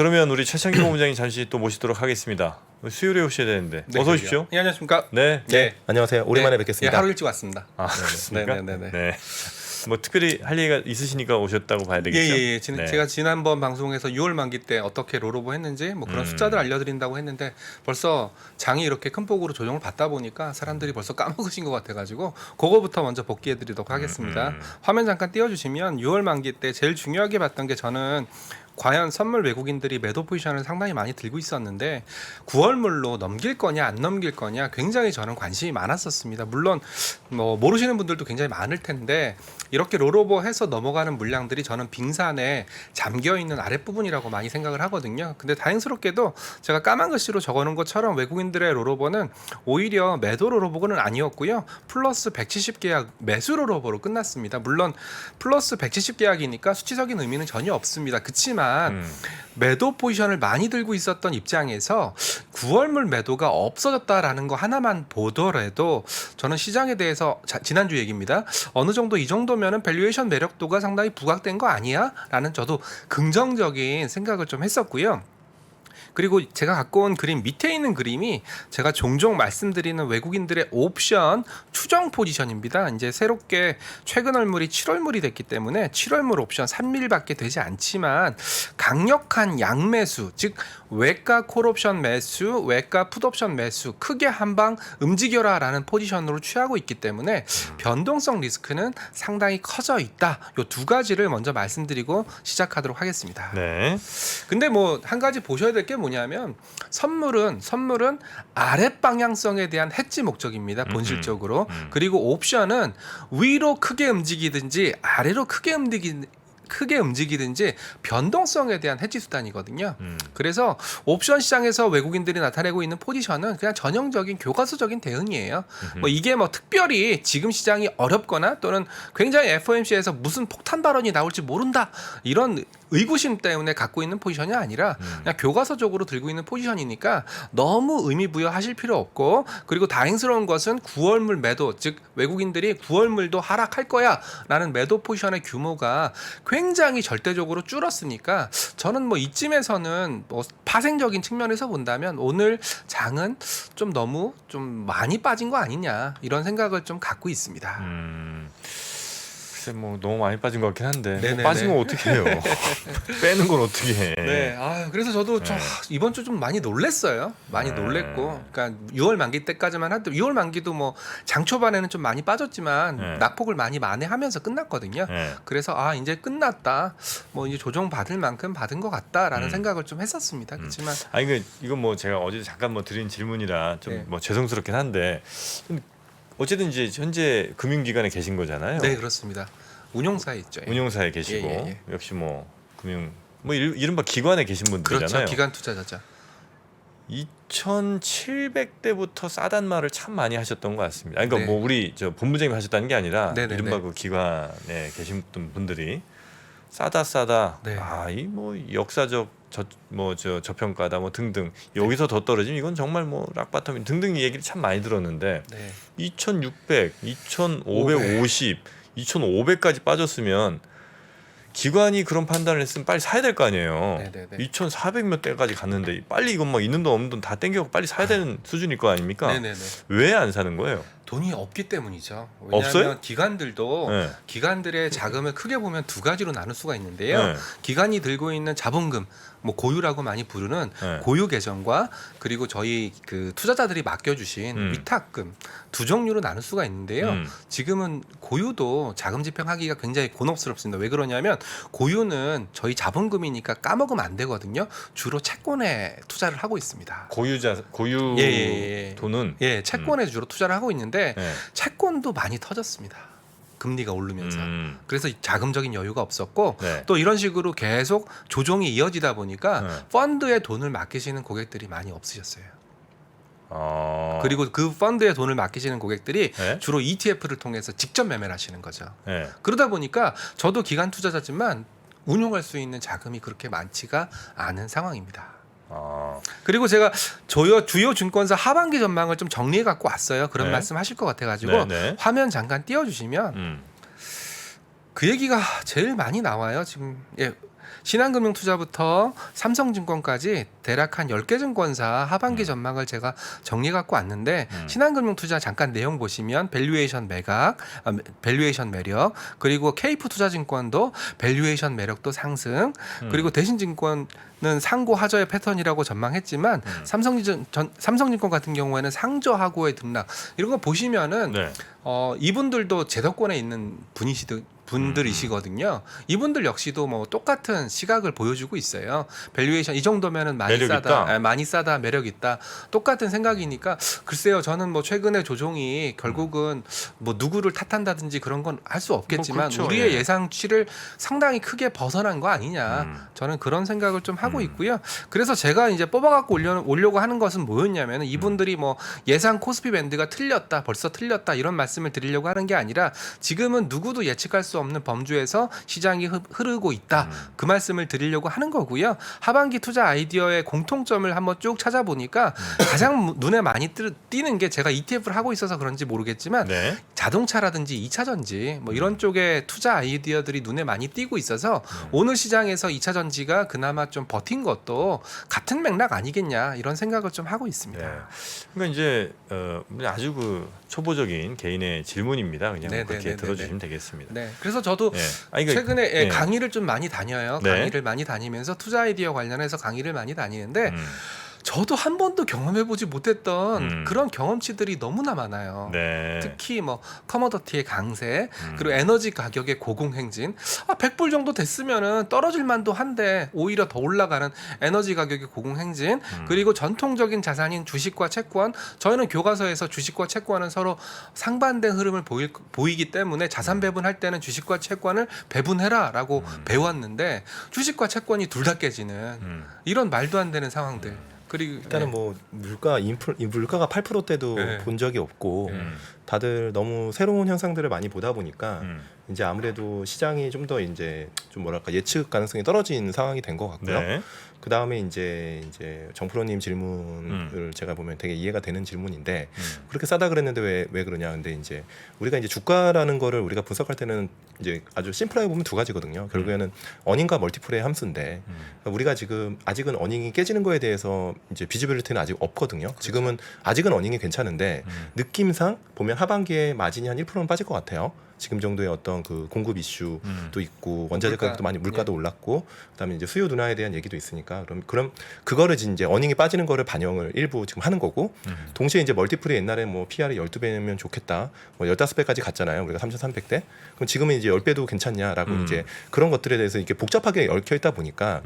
그러면 우리 최창기 본부장님 잠시 또 모시도록 하겠습니다. 수요일에 오셔야 되는데 네, 어서 오십시오. 네, 안녕하십니까? 네. 네. 안녕하세요. 오랜만에 네. 뵙겠습니다. 네, 하루 일찍 왔습니다. 아, 그렇습니까? 네네네. 네. 뭐 특별히 할 얘기가 있으시니까 오셨다고 봐야 되겠죠. 예. 네. 제가 지난번 방송에서 6월 만기 때 어떻게 롤오버 했는지 뭐 그런 숫자들 알려드린다고 했는데 벌써 장이 이렇게 큰 폭으로 조정을 받다 보니까 사람들이 벌써 까먹으신 것 같아가지고 그거부터 먼저 복귀해드리도록 하겠습니다. 화면 잠깐 띄워주시면 6월 만기 때 제일 중요하게 봤던 게 저는 과연 선물 외국인들이 매도 포지션을 상당히 많이 들고 있었는데 9월물로 넘길 거냐 안 넘길 거냐 굉장히 저는 관심이 많았었습니다. 물론 뭐 모르시는 분들도 굉장히 많을 텐데 이렇게 롤오버해서 넘어가는 물량들이 저는 빙산에 잠겨 있는 아랫부분이라고 많이 생각을 하거든요. 근데 다행스럽게도 제가 까만 글씨로 적어놓은 것처럼 외국인들의 롤오버는 오히려 매도 롤오버는 아니었고요. 플러스 170계약 매수 롤오버로 끝났습니다. 물론 플러스 170계약이니까 수치적인 의미는 전혀 없습니다. 그치만 매도 포지션을 많이 들고 있었던 입장에서 9월물 매도가 없어졌다라는 거 하나만 보더라도 저는 시장에 대해서 지난주 얘기입니다. 어느 정도 이 정도면은 밸류에이션 매력도가 상당히 부각된 거 아니야? 라는 저도 긍정적인 생각을 좀 했었고요. 그리고 제가 갖고 온 그림 밑에 있는 그림이 제가 종종 말씀드리는 외국인들의 옵션 추정 포지션입니다. 이제 새롭게 최근 얼물이 7월물이 됐기 때문에 7월물 옵션 3밀밖에 되지 않지만 강력한 양매수, 즉 외가 콜옵션 매수, 외가 풋옵션 매수 크게 한방 움직여라라는 포지션으로 취하고 있기 때문에 변동성 리스크는 상당히 커져 있다. 이 두 가지를 먼저 말씀드리고 시작하도록 하겠습니다. 네. 근데 뭐 한 가지 보셔야 될 게 뭐냐면 선물은 아랫 방향성에 대한 해지 목적입니다. 본질적으로. 그리고 옵션은 위로 크게 움직이든지 아래로 크게 움직이든지 변동성에 대한 해지 수단이거든요. 그래서 옵션 시장에서 외국인들이 나타내고 있는 포지션은 그냥 전형적인 교과서적인 대응이에요. 뭐 이게 뭐 특별히 지금 시장이 어렵거나 또는 굉장히 FOMC에서 무슨 폭탄 발언이 나올지 모른다 이런 의구심 때문에 갖고 있는 포지션이 아니라 그냥 교과서적으로 들고 있는 포지션이니까 너무 의미 부여하실 필요 없고, 그리고 다행스러운 것은 9월물 매도, 즉 외국인들이 9월물도 하락할 거야 라는 매도 포지션의 규모가 굉장히 절대적으로 줄었으니까 저는 뭐 이쯤에서는 뭐 파생적인 측면에서 본다면 오늘 장은 좀 너무 좀 많이 빠진 거 아니냐 이런 생각을 좀 갖고 있습니다. 글쎄 뭐 너무 많이 빠진 것 같긴 한데 네네네. 뭐 빠지면 어떻게 해요? 빼는 건 어떻게 해? 네, 그래서 저도 좀 이번 주 좀 많이 놀랬어요. 많이 놀랬고, 그러니까 6월 만기 때까지만 하도 6월 만기도 뭐 장 초반에는 좀 많이 빠졌지만 낙폭을 많이 만회하면서 끝났거든요. 그래서 이제 끝났다, 뭐 이제 조정 받을 만큼 받은 것 같다라는 생각을 좀 했었습니다. 그렇지만 아니 이건 뭐 제가 어제 잠깐 뭐 드린 질문이라 좀 뭐 죄송스럽긴 한데. 어쨌든 이제 현재 금융기관에 계신 거잖아요. 네, 그렇습니다. 운용사에 있죠. 운용사에 계시고 예. 역시 뭐 금융 뭐 이른바 기관에 계신 분들이잖아요. 그렇죠. 기관 투자자죠. 2,700대부터 싸단 말을 참 많이 하셨던 것 같습니다. 아니, 그러니까 네. 뭐 우리 저 본부장님 하셨다는 게 아니라 네네네. 이른바 그 기관에 계신 분들이 싸다. 네. 이 뭐 역사적 저평가다 뭐 등등 여기서 더 떨어지면 이건 정말 뭐 락바텀 등등 얘기를 참 많이 들었는데 네. 2,600, 2,550, 2,500까지 빠졌으면 기관이 그런 판단을 했으면 빨리 사야 될 거 아니에요. 네네네. 2,400 몇 대까지 갔는데 빨리 이건 막 있는 돈 없는 돈 다 땡겨서 빨리 사야 되는 수준일 거 아닙니까? 네네네. 왜 안 사는 거예요? 돈이 없기 때문이죠. 왜냐하면 없어요? 기관들도 네. 기관들의 자금을 크게 보면 두 가지로 나눌 수가 있는데요. 네. 기관이 들고 있는 자본금, 뭐 고유라고 많이 부르는 네. 고유 계정과 그리고 저희 그 투자자들이 맡겨주신 위탁금 두 종류로 나눌 수가 있는데요. 지금은 고유도 자금 집행하기가 굉장히 곤혹스럽습니다. 왜 그러냐면 고유는 저희 자본금이니까 까먹으면 안 되거든요. 주로 채권에 투자를 하고 있습니다. 고유 예. 돈은 채권에 주로 투자를 하고 있는데 네. 채권도 많이 터졌습니다. 금리가 오르면서. 음. 그래서 자금적인 여유가 없었고 네. 또 이런 식으로 계속 조정이 이어지다 보니까 네. 펀드에 돈을 맡기시는 고객들이 많이 없으셨어요. 어. 그리고 그 펀드에 돈을 맡기시는 고객들이 네? 주로 ETF를 통해서 직접 매매를 하시는 거죠. 네. 그러다 보니까 저도 기관 투자자지만 운용할 수 있는 자금이 그렇게 많지가 않은 상황입니다. 그리고 제가 주요 증권사 하반기 전망을 좀 정리해 갖고 왔어요. 그런 네. 말씀 하실 것 같아가지고 네. 화면 잠깐 띄워주시면 그 얘기가 제일 많이 나와요. 지금 신한금융투자부터 삼성증권까지 대략 한 10개 증권사 하반기 전망을 제가 정리해 갖고 왔는데 신한금융투자 잠깐 내용 보시면 밸류에이션 매각, 밸류에이션 매력, 그리고 KF투자증권도 밸류에이션 매력도 상승, 그리고 대신증권은 상고 하저의 패턴이라고 전망했지만 삼성증권 같은 경우에는 상저하고의 등락 이런 거 보시면은 네. 이분들도 제도권에 있는 분들이시거든요. 이분들 역시도 뭐 똑같은 시각을 보여주고 있어요. 밸류에이션 이 정도면은 많이 매력 싸다, 있다. 많이 싸다, 매력 있다. 똑같은 생각이니까 글쎄요. 저는 뭐 최근에 조종이 결국은 뭐 누구를 탓한다든지 그런 건 할 수 없겠지만 그렇죠. 우리의 예. 예상치를 상당히 크게 벗어난 거 아니냐. 저는 그런 생각을 좀 하고 있고요. 그래서 제가 이제 뽑아갖고 오려고 하는 것은 뭐였냐면 이분들이 뭐 예상 코스피 밴드가 틀렸다, 벌써 틀렸다 이런 말씀을 드리려고 하는 게 아니라 지금은 누구도 예측할 수 없는 범주에서 시장이 흐르고 있다. 그 말씀을 드리려고 하는 거고요. 하반기 투자 아이디어의 공통점을 한번 쭉 찾아보니까 가장 눈에 많이 띄는 게 제가 ETF를 하고 있어서 그런지 모르겠지만 네. 자동차라든지 2차 전지 뭐 이런 쪽에 투자 아이디어들이 눈에 많이 띄고 있어서 오늘 시장에서 2차 전지가 그나마 좀 버틴 것도 같은 맥락 아니겠냐 이런 생각을 좀 하고 있습니다. 네. 그러니까 이제 아주 그 초보적인 개인의 질문입니다. 그냥 네, 그렇게 네, 네, 들어주시면 되겠습니다. 네, 그래서 저도 예. 아니, 그러니까, 최근에 예. 강의를 좀 많이 다녀요. 네. 강의를 많이 다니면서 투자 아이디어 관련해서 강의를 많이 다니는데 음. 저도 한 번도 경험해보지 못했던 음. 그런 경험치들이 너무나 많아요. 네. 특히 뭐 커머더티의 강세 그리고 에너지 가격의 고공행진 100불 정도 됐으면은 떨어질 만도 한데 오히려 더 올라가는 에너지 가격의 고공행진 그리고 전통적인 자산인 주식과 채권 저희는 교과서에서 주식과 채권은 서로 상반된 흐름을 보이기 때문에 자산 배분할 때는 주식과 채권을 배분해라라고 배웠는데 주식과 채권이 둘 다 깨지는 이런 말도 안 되는 상황들 그리고 일단은 뭐 물가가 8%대도 네. 본 적이 없고 다들 너무 새로운 현상들을 많이 보다 보니까 이제 아무래도 시장이 좀 더 이제 좀 뭐랄까 예측 가능성이 떨어진 상황이 된 것 같고요. 네. 그 다음에 이제 정프로님 질문을 제가 보면 되게 이해가 되는 질문인데 그렇게 싸다 그랬는데 왜 그러냐? 근데 이제 우리가 이제 주가라는 거를 우리가 분석할 때는 이제 아주 심플하게 보면 두 가지거든요. 결국에는 어닝과 멀티플의 함수인데 그러니까 우리가 지금 아직은 어닝이 깨지는 거에 대해서 이제 비지빌리티는 아직 없거든요. 그렇죠. 지금은 아직은 어닝이 괜찮은데 느낌상 보면 하반기에 마진이 한 1%는 빠질 것 같아요. 지금 정도의 어떤 그 공급 이슈도 있고 원자재 가격도 많이 물가도 올랐고 그다음에 이제 수요 둔화에 대한 얘기도 있으니까 그럼 그거를 이제 어닝이 빠지는 거를 반영을 일부 지금 하는 거고 동시에 이제 멀티플이 옛날에 뭐 PR이 12배면 좋겠다. 뭐 15배까지 갔잖아요. 우리가 3,300대. 그럼 지금은 이제 10배도 괜찮냐라고 이제 그런 것들에 대해서 이렇게 복잡하게 얽혀 있다 보니까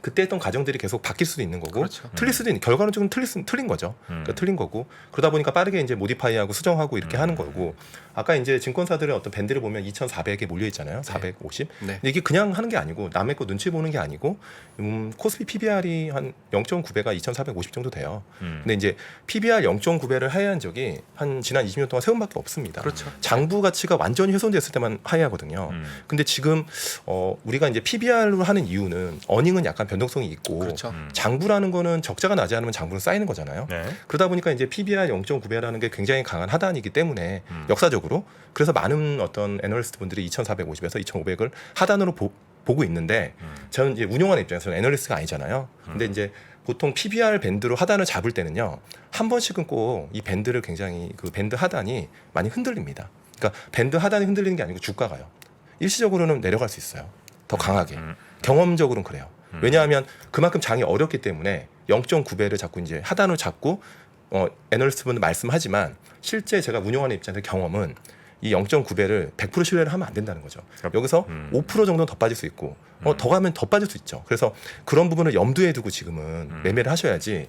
그때 했던 가정들이 계속 바뀔 수도 있는 거고 그렇죠. 틀릴 수도 있는 결과는 좀 틀린 거죠. 그러니까 틀린 거고 그러다 보니까 빠르게 이제 모디파이하고 수정하고 이렇게 하는 거고 아까 이제 증권사들의 어떤 밴드를 보면 2,400에 몰려 있잖아요. 450. 네. 근데 이게 그냥 하는 게 아니고 남의 거 눈치 보는 게 아니고 코스피 PBR이 한 0.9배가 2,450 정도 돼요. 근데 이제 PBR 0.9배를 하회한 적이 한 지난 20년 동안 세 번밖에 없습니다. 그렇죠. 장부 가치가 완전히 훼손됐을 때만 하회하거든요. 근데 지금 우리가 이제 PBR로 하는 이유는 어닝은 약간 변동성이 있고 그렇죠. 장부라는 거는 적자가 나지 않으면 장부는 쌓이는 거잖아요. 네. 그러다 보니까 이제 PBR 0.9배라는 게 굉장히 강한 하단이기 때문에 역사적으로 그래서 많은 어떤 애널리스트 분들이 2,450에서 2,500을 하단으로 보고 있는데 저는 이제 운용하는 입장에서는 애널리스트가 아니잖아요. 근데 이제 보통 PBR 밴드로 하단을 잡을 때는요 한 번씩은 꼭 이 밴드를 굉장히 그 밴드 하단이 많이 흔들립니다. 그러니까 밴드 하단이 흔들리는 게 아니고 주가가요. 일시적으로는 내려갈 수 있어요. 더 강하게 경험적으로는 그래요. 왜냐하면 그만큼 장이 어렵기 때문에 0.9배를 자꾸 이제 하단을 잡고 애널리스트분들 말씀하지만 실제 제가 운용하는 입장에서 경험은 이 0.9배를 100% 신뢰를 하면 안 된다는 거죠. 여기서 5% 정도는 더 빠질 수 있고 더 가면 더 빠질 수 있죠. 그래서 그런 부분을 염두에 두고 지금은 매매를 하셔야지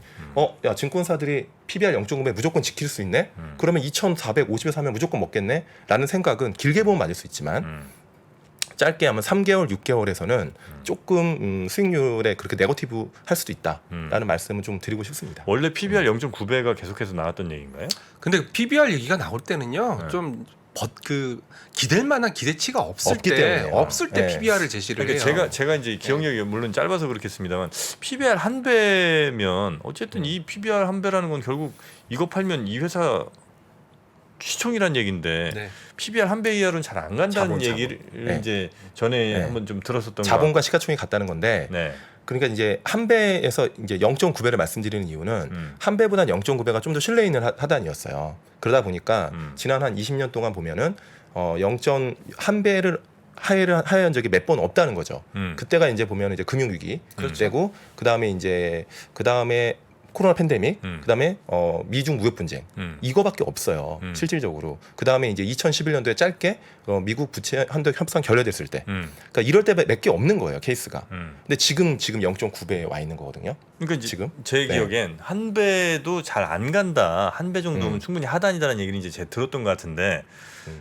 야 증권사들이 PBR 0.9배 무조건 지킬 수 있네? 그러면 2,450에 사면 무조건 먹겠네? 라는 생각은 길게 보면 맞을 수 있지만 짧게 하면 3개월, 6개월에서는 조금 수익률에 그렇게 네거티브 할 수도 있다라는 말씀을 좀 드리고 싶습니다. 원래 PBR 0.9배가 계속해서 나왔던 얘기인가요? 근데 PBR 얘기가 나올 때는요 좀 기댈 만한 기대치가 없을 때 네. PBR을 제시를 해요. 그러니까 제가 이제 기억력이 물론 짧아서 그렇겠습니다만 PBR 한 배면 어쨌든 이 PBR 한 배라는 건 결국 이거 팔면 이 회사 시총이란 얘기인데 네. PBR 한 배 이하로는 잘 안 간다는 자본. 얘기를 네. 이제 전에 네. 한번 좀 들었었던 자본과 시가총액이 같다는 건데 거. 네. 그러니까 이제 한 배에서 이제 0.9배를 말씀드리는 이유는 한 배보다 0.9배가 좀 더 신뢰 있는 하단이었어요. 그러다 보니까 지난 한 20년 동안 보면은 0.1배를 하회한 적이 몇 번 없다는 거죠. 그때가 이제 보면 이제 금융위기 그때고 그다음에 코로나 팬데믹, 그다음에 미중 무역 분쟁 이거밖에 없어요. 실질적으로. 그다음에 이제 2011년도에 짧게 미국 부채 한도 협상 결렬됐을 때, 그러니까 이럴 때 몇 개 없는 거예요 케이스가. 근데 지금 0.9배에 와 있는 거거든요. 그러니까 이제 지금 제 네. 기억엔 한 배도 잘 안 간다. 한 배 정도면 충분히 하단이다라는 얘기를 이제 제가 들었던 것 같은데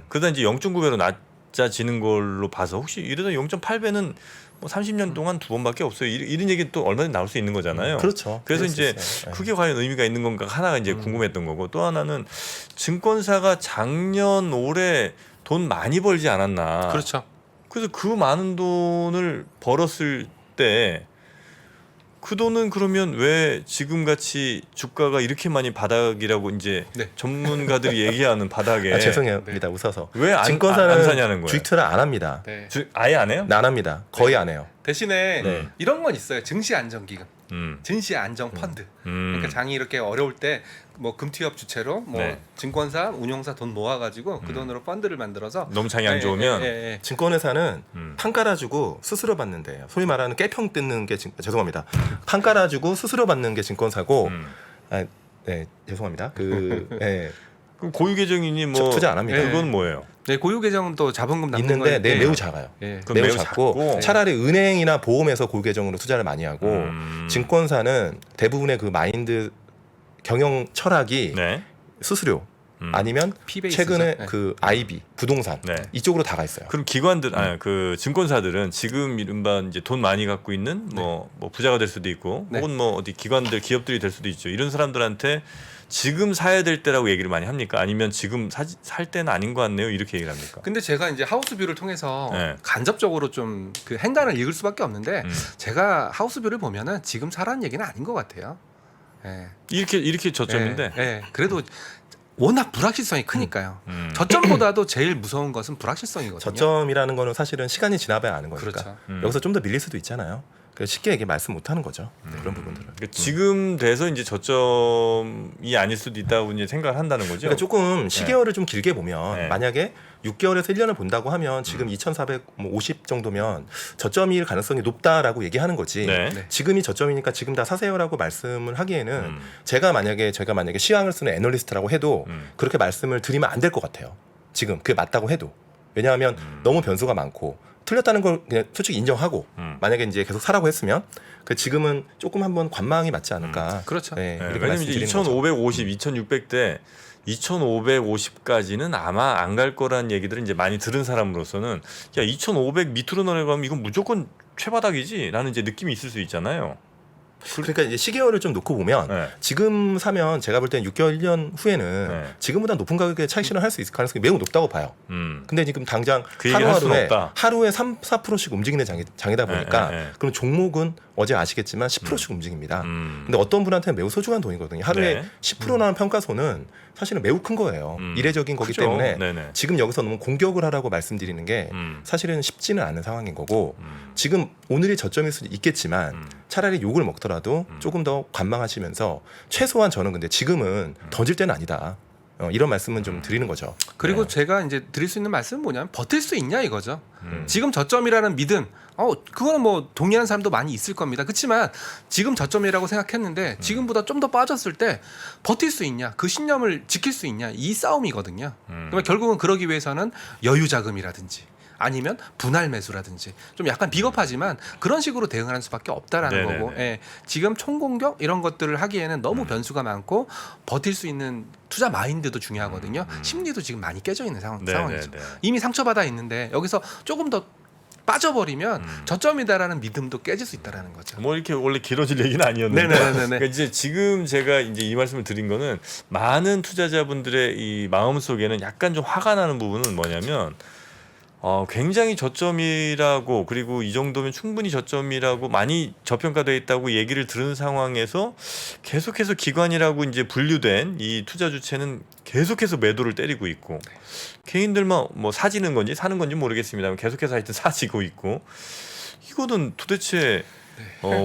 그러다 이제 0.9배로 낮아지는 걸로 봐서 혹시 이러다 0.8배는 뭐 30년 동안 두 번밖에 없어요. 이런 얘기 또 얼마든지 나올 수 있는 거잖아요. 그렇죠. 그래서 그럴 수 이제 있어요. 네. 그게 과연 의미가 있는 건가 하나가 이제 궁금했던 거고 또 하나는 증권사가 작년 올해 돈 많이 벌지 않았나. 그렇죠. 그래서 그 많은 돈을 벌었을 때 그 돈은 그러면 왜 지금 같이 주가가 이렇게 많이 바닥이라고 이제 네. 전문가들이 얘기하는 바닥에 죄송합니다. 웃어서. 왜 안 증권사는 사냐는 거예요. 주식 투자 안 합니다. 네. 아예 안 해요? 안 합니다. 거의 안 해요. 대신에 네. 이런 건 있어요. 증시 안정기금, 증시 안정 펀드. 그러니까 장이 이렇게 어려울 때 뭐 금투협 주체로 뭐 네. 증권사, 운용사 돈 모아가지고 그 돈으로 펀드를 만들어서 너무 장이 안 좋으면 증권회사는 판 깔아주고 수수료 받는 데예요. 소위 말하는 깨평 뜯는 게 죄송합니다. 판 깔아주고 수수료 받는 게 증권사고. 네, 죄송합니다. 그럼 고유 계정이니 뭐 투자 안 합니다. 그건 뭐예요? 네, 고유 계정은 또 자본금 남는 있는데 거예요. 매우 작아요. 예. 그럼 매우 매우 작고 작고. 차라리 은행이나 보험에서 고유 계정으로 투자를 많이 하고 증권사는 대부분의 그 마인드 경영 철학이 네. 수수료 아니면 P-베이스죠. 최근에 네. 그 IB 부동산 네. 이쪽으로 다 가 있어요. 그럼 기관들 그 증권사들은 지금 이른바 이제 돈 많이 갖고 있는 뭐 부자가 될 수도 있고 네. 혹은 뭐 어디 기관들 기업들이 될 수도 있죠. 이런 사람들한테 지금 사야 될 때라고 얘기를 많이 합니까? 아니면 지금 살 때는 아닌 것 같네요. 이렇게 얘기를 합니까? 근데 제가 이제 하우스뷰를 통해서 네. 간접적으로 좀 그 행간을 읽을 수밖에 없는데 제가 하우스뷰를 보면은 지금 사라는 얘기는 아닌 것 같아요. 예. 이렇게 저점인데. 예, 예. 그래도 워낙 불확실성이 크니까요. 저점보다도 제일 무서운 것은 불확실성이거든요. 저점이라는 거는 사실은 시간이 지나봐야 아는 거니까. 그렇죠. 여기서 좀 더 밀릴 수도 있잖아요. 그래서 쉽게 얘기 말씀 못 하는 거죠. 그런 부분들은. 그러니까 지금 돼서 이제 저점이 아닐 수도 있다고 이제 생각을 한다는 거죠. 그러니까 조금 시계열을 좀 길게 보면 네. 만약에 6개월에서 1년을 본다고 하면 지금 2,450 정도면 저점일 가능성이 높다라고 얘기하는 거지. 네. 네. 지금이 저점이니까 지금 다 사세요라고 말씀을 하기에는 제가 만약에 시황을 쓰는 애널리스트라고 해도 그렇게 말씀을 드리면 안 될 것 같아요. 지금 그게 맞다고 해도. 왜냐하면 너무 변수가 많고 틀렸다는 걸 그냥 솔직히 인정하고 만약에 이제 계속 사라고 했으면 그 지금은 조금 한번 관망이 맞지 않을까. 그렇죠. 네, 네, 이렇게 왜냐면 이제 말씀드리는 거죠. 2,550, 2,600대 2,550까지는 아마 안 갈 거라는 얘기들을 이제 많이 들은 사람으로서는 야 2,500 밑으로 내려가면 이건 무조건 최바닥이지라는 이제 느낌이 있을 수 있잖아요. 그러니까 이제 시계열을 좀 놓고 보면 네. 지금 사면 제가 볼 때는 6개월 1년 후에는 네. 지금보다 높은 가격에 차익 실현할 수 있을 가능성이 매우 높다고 봐요. 근데 지금 당장 그 얘기를 할 수는 없다. 하루에 3, 4%씩 움직이는 장이다 보니까 네. 그럼 종목은 어제 아시겠지만 10%씩 움직입니다. 근데 어떤 분한테는 매우 소중한 돈이거든요. 하루에 네. 10% 나는 평가손은 사실은 매우 큰 거예요. 이례적인 거기 크죠. 때문에 네네. 지금 여기서 너무 공격을 하라고 말씀드리는 게 사실은 쉽지는 않은 상황인 거고 지금 오늘이 저점일 수도 있겠지만 차라리 욕을 먹더라도 조금 더 관망하시면서 최소한 저는 근데 지금은 던질 때는 아니다. 이런 말씀은 좀 드리는 거죠. 그리고 제가 이제 드릴 수 있는 말씀은 뭐냐면 버틸 수 있냐 이거죠. 지금 저점이라는 믿음, 그거는 뭐 동의하는 사람도 많이 있을 겁니다. 그렇지만 지금 저점이라고 생각했는데 지금보다 좀 더 빠졌을 때 버틸 수 있냐, 그 신념을 지킬 수 있냐 이 싸움이거든요. 그러면 결국은 그러기 위해서는 여유 자금이라든지 아니면 분할 매수라든지 좀 약간 비겁하지만 그런 식으로 대응하는 수밖에 없다라는 네네네. 거고 지금 총공격 이런 것들을 하기에는 너무 변수가 많고 버틸 수 있는 투자 마인드도 중요하거든요. 심리도 지금 많이 깨져 있는 상황이죠. 이미 상처받아 있는데 여기서 조금 더 빠져버리면 저점이다라는 믿음도 깨질 수 있다라는 거죠. 뭐 이렇게 원래 길어질 얘기는 아니었는데 네네네네. 그러니까 이제 지금 제가 이제 이 말씀을 드린 거는 많은 투자자분들의 이 마음 속에는 약간 좀 화가 나는 부분은 뭐냐면 굉장히 저점이라고 그리고 이 정도면 충분히 저점이라고 많이 저평가되어 있다고 얘기를 들은 상황에서 계속해서 기관이라고 이제 분류된 이 투자 주체는 계속해서 매도를 때리고 있고 개인들만 뭐 사지는 건지 사는 건지 모르겠습니다만 계속해서 하여튼 사지고 있고 이거는 도대체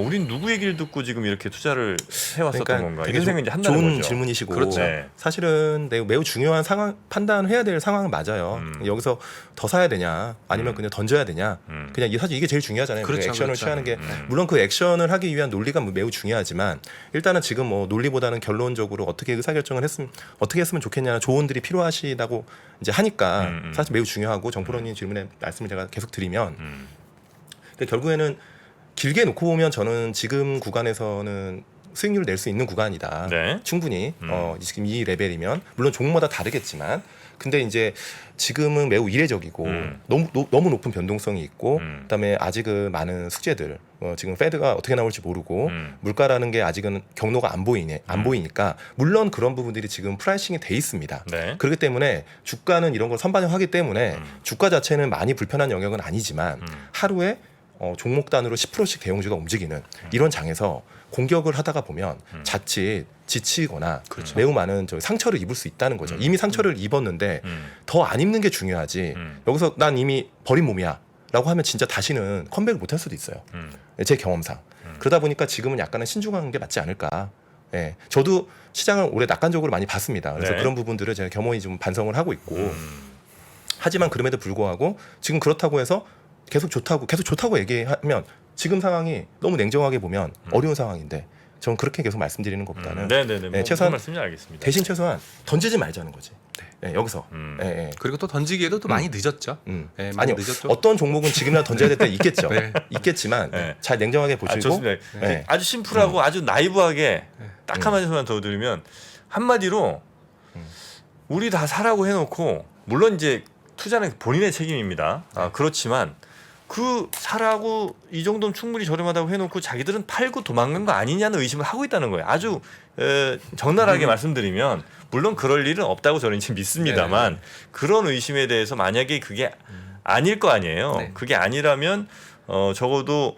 우린 누구 얘기를 듣고 지금 이렇게 투자를 해왔었던 건가 되게 이런 생각이 이제 한다는 좋은 거죠. 질문이시고 그렇죠. 네. 사실은 매우 중요한 상황 판단해야 될 상황은 맞아요. 여기서 더 사야 되냐 아니면 그냥 던져야 되냐 그냥 사실 이게 제일 중요하잖아요. 그렇죠, 액션을 그렇죠. 취하는 게 물론 그 액션을 하기 위한 논리가 매우 중요하지만 일단은 지금 뭐 논리보다는 결론적으로 어떻게 의사결정을 어떻게 했으면 좋겠냐는 조언들이 필요하시다고 이제 하니까 사실 매우 중요하고 정프로님 질문에 말씀을 제가 계속 드리면 근데 결국에는 길게 놓고 보면 저는 지금 구간에서는 수익률을 낼 수 있는 구간이다. 네. 충분히 지금 이 레벨이면 물론 종목마다 다르겠지만 근데 이제 지금은 매우 이례적이고 너무 높은 변동성이 있고 그다음에 아직은 많은 숙제들 지금 페드가 어떻게 나올지 모르고 물가라는 게 아직은 경로가 안 보이니까 물론 그런 부분들이 지금 프라이싱이 돼 있습니다. 네. 그렇기 때문에 주가는 이런 걸 선반영하기 때문에 주가 자체는 많이 불편한 영역은 아니지만 하루에 종목 단위로 10%씩 대형주가 움직이는 이런 장에서 공격을 하다가 보면 자칫 지치거나 매우 많은 상처를 입을 수 있다는 거죠. 이미 상처를 입었는데 더 안 입는 게 중요하지. 여기서 난 이미 버린 몸이야 라고 하면 진짜 다시는 컴백을 못 할 수도 있어요. 제 경험상. 그러다 보니까 지금은 약간은 신중한 게 맞지 않을까. 예. 저도 시장을 올해 낙관적으로 많이 봤습니다. 그래서 네. 그런 부분들을 제가 겸허히 좀 반성을 하고 있고 하지만 그럼에도 불구하고 지금 그렇다고 해서 계속 좋다고 얘기하면 지금 상황이 너무 냉정하게 보면 어려운 상황인데 저는 그렇게 계속 말씀드리는 것보다는 네네네. 뭐 최소한 무슨 말씀인지 알겠습니다. 대신 최소한 던지지 말자는 거지. 네, 여기서. 그리고 또 던지기에도 또 많이 늦었죠. 네, 많이 아니요. 늦었죠. 어떤 종목은 지금이라 던져야 될 때 있겠죠. 네. 있겠지만 네. 잘 냉정하게 보시고 좋습니다. 네. 아주 심플하고 아주 나이브하게 딱 한마디만 더 드리면 한마디로 우리 다 사라고 해놓고 물론 이제 투자는 본인의 책임입니다. 그렇지만 그 사라고 이 정도면 충분히 저렴하다고 해놓고 자기들은 팔고 도망간 거 아니냐는 의심을 하고 있다는 거예요. 아주 적나라하게 말씀드리면 물론 그럴 일은 없다고 저는 이제 믿습니다만 그런 의심에 대해서 만약에 그게 아닐 거 아니에요. 네. 그게 아니라면 적어도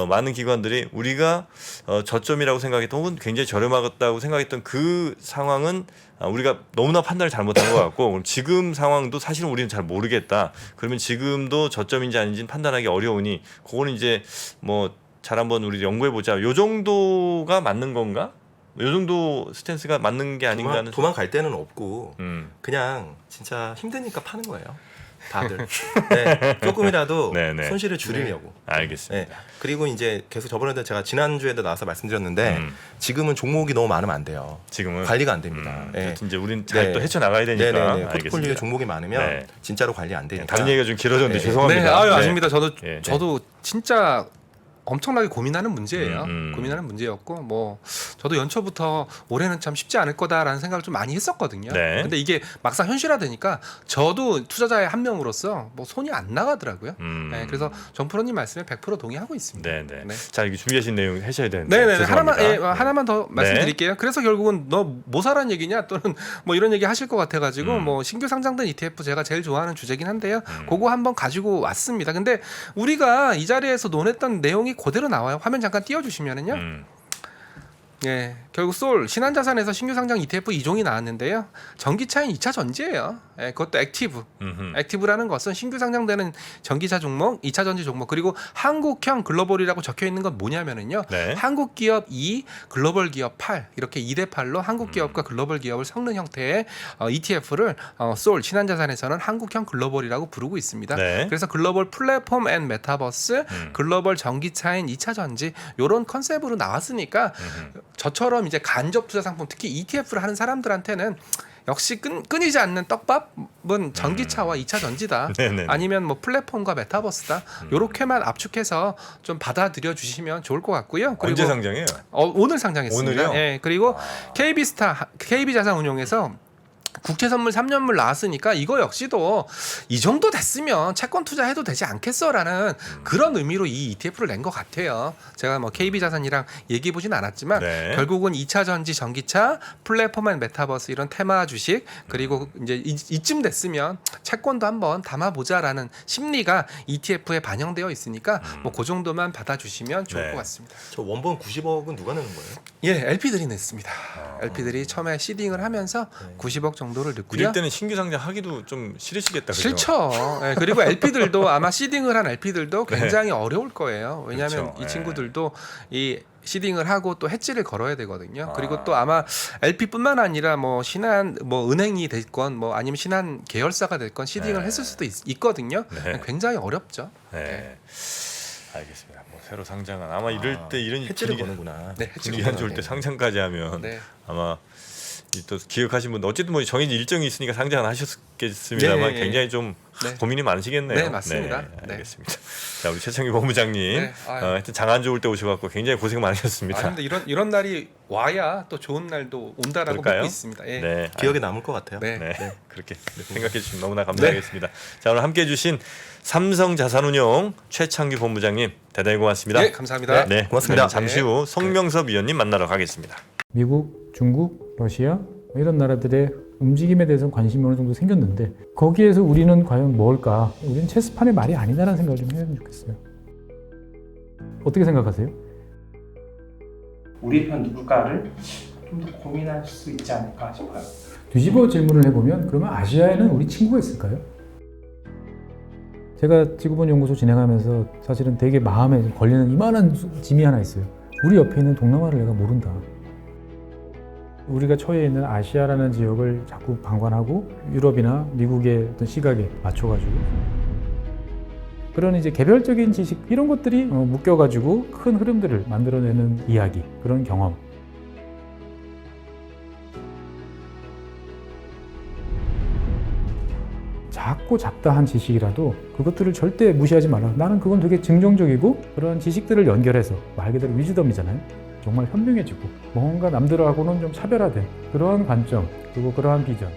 많은 기관들이 우리가 저점이라고 생각했던 혹은 굉장히 저렴하다고 생각했던 그 상황은 우리가 너무나 판단을 잘못한 것 같고 그럼 지금 상황도 사실은 우리는 잘 모르겠다. 그러면 지금도 저점인지 아닌지는 판단하기 어려우니 그거는 이제 뭐 잘 한번 우리 연구해 보자. 요 정도가 맞는 건가? 요 정도 스탠스가 맞는 게 아닌가 하는 도망갈 데는 없고 그냥 진짜 힘드니까 파는 거예요. 다들 네, 조금이라도 네. 손실을 줄이려고. 알겠습니다. 네. 그리고 이제 계속 저번에도 제가 지난주에도 나와서 말씀드렸는데 지금은 종목이 너무 많으면 안 돼요. 지금은 관리가 안 됩니다. 네. 이제 우린 잘 네. 또 헤쳐나가야 되니까 네네네. 포트폴리오에 알겠습니다. 종목이 많으면 네. 진짜로 관리 안 되니까. 다른 얘기가 좀 길어졌는데 네. 죄송합니다. 네, 아닙니다. 네. 저도 진짜 엄청나게 고민하는 문제예요. 음. 고민하는 문제였고 뭐 저도 연초부터 올해는 참 쉽지 않을 거다라는 생각을 좀 많이 했었거든요. 네. 근데 이게 막상 현실화되니까 저도 투자자의 한 명으로서 뭐 손이 안 나가더라고요. 네, 그래서 정프로님 말씀에 100% 동의하고 있습니다. 네네. 네. 자 이게 준비하신 내용 하셔야 되는데. 네네 죄송합니다. 하나만 더 말씀드릴게요. 그래서 결국은 너 뭐 사라는 얘기냐 또는 뭐 이런 얘기 하실 것 같아가지고 뭐 신규 상장된 ETF 제가 제일 좋아하는 주제긴 한데요. 그거 한번 가지고 왔습니다. 근데 우리가 이 자리에서 논했던 내용이 그대로 나와요. 화면 잠깐 띄워주시면은요. 예, 결국 솔 신한자산에서 신규 상장 ETF 2종이 나왔는데요. 전기차인 2차 전지예요. 예, 그것도 액티브. 액티브라는 것은 신규 상장되는 전기차 종목, 2차 전지 종목 그리고 한국형 글로벌이라고 적혀 있는 건 뭐냐면은요. 네. 한국 기업 2, 글로벌 기업 8 이렇게 2대 8로 한국 기업과 글로벌 기업을 섞는 형태의 ETF를 솔 신한자산에서는 한국형 글로벌이라고 부르고 있습니다. 네. 그래서 글로벌 플랫폼 앤 메타버스, 글로벌 전기차인 2차 전지 이런 컨셉으로 나왔으니까 저처럼 이제 간접 투자 상품 특히 ETF를 하는 사람들한테는 역시 끊이지 않는 떡밥은 전기차와 2차 전지다. 네네네. 아니면 뭐 플랫폼과 메타버스다. 요렇게만 압축해서 좀 받아들여 주시면 좋을 것 같고요. 그리고 언제 상장해요? 오늘 상장했습니다. 오늘이요? 예. 그리고 KB자산운용에서 국채선물 3년물 나왔으니까 이거 역시도 이 정도 됐으면 채권 투자해도 되지 않겠어라는 그런 의미로 이 ETF를 낸 것 같아요. 제가 뭐 KB자산이랑 얘기해 보진 않았지만 네. 결국은 2차 전지 전기차, 플랫폼 앤 메타버스 이런 테마 주식 그리고 이제 이쯤 됐으면 채권도 한번 담아보자라는 심리가 ETF에 반영되어 있으니까 뭐 그 정도만 받아주시면 좋을 네. 것 같습니다. 저 원본 90억은 누가 내는 거예요? 예, LP들이 냈습니다. LP들이 처음에 시딩을 하면서 90억 정도를 넣고요. 이럴 때는 신규 상장하기도 좀 싫으시겠다. 그죠? 싫죠. 예, 그리고 LP들도 아마 시딩을 한 LP들도 네. 굉장히 어려울 거예요. 왜냐하면 그렇죠. 이 네. 친구들도 이 시딩을 하고 또 해지를 걸어야 되거든요. 아. 그리고 또 아마 LP뿐만 아니라 뭐 신한 뭐 은행이 됐건 뭐 아니면 신한 계열사가 됐건 시딩을 네. 했을 수도 있거든요. 네. 굉장히 어렵죠. 네. 알겠습니다. 뭐 새로 상장한 아마 이럴 때 이런 해지를 분위기- 거는구나. 네, 분위기 안 좋을 때 상장까지 하면 네. 아마 이 또 기억하신 분 어쨌든 뭐 정해진 일정이 있으니까 상장은 하셨겠습니다만 네, 굉장히 좀 네. 고민이 많으시겠네요. 네, 맞습니다. 네. 알겠습니다. 자 우리 최창규 본부장님, 네, 아유. 하여튼 장 안 좋을 때 오셔갖고 굉장히 고생 많으셨습니다. 아, 근데 이런 날이 와야 또 좋은 날도 온다라고 그럴까요? 믿고 있습니다. 예. 네, 기억에 남을 것 같아요. 네. 네, 그렇게 생각해 주시면 너무나 감사하겠습니다. 자 오늘 함께해 주신 삼성자산운용 최창규 본부장님 대단히 고맙습니다. 네, 감사합니다. 네, 고맙습니다. 저희는 잠시 후 송명섭 위원님 만나러 가겠습니다. 미국, 중국, 러시아 이런 나라들의 움직임에 대해서는 관심이 어느 정도 생겼는데 거기에서 우리는 과연 뭘까? 우리는 체스판의 말이 아니다라는 생각을 좀 해야 좋겠어요. 어떻게 생각하세요? 우리 편 누굴까를 좀 더 고민할 수 있지 않을까 싶어요. 뒤집어 질문을 해보면 그러면 아시아에는 우리 친구가 있을까요? 제가 지구본 연구소 진행하면서 사실은 되게 마음에 걸리는 이만한 짐이 하나 있어요. 우리 옆에 있는 동남아를 내가 모른다. 우리가 처해 있는 아시아라는 지역을 자꾸 방관하고 유럽이나 미국의 어떤 시각에 맞춰가지고 그런 이제 개별적인 지식 이런 것들이 묶여가지고 큰 흐름들을 만들어내는 이야기, 그런 경험. 작고 잡다한 지식이라도 그것들을 절대 무시하지 말라. 나는 그건 되게 긍정적이고 그런 지식들을 연결해서 말 그대로 위즈덤이잖아요. 정말 현명해지고 뭔가 남들하고는 좀 차별화된 그러한 관점 그리고 그러한 비전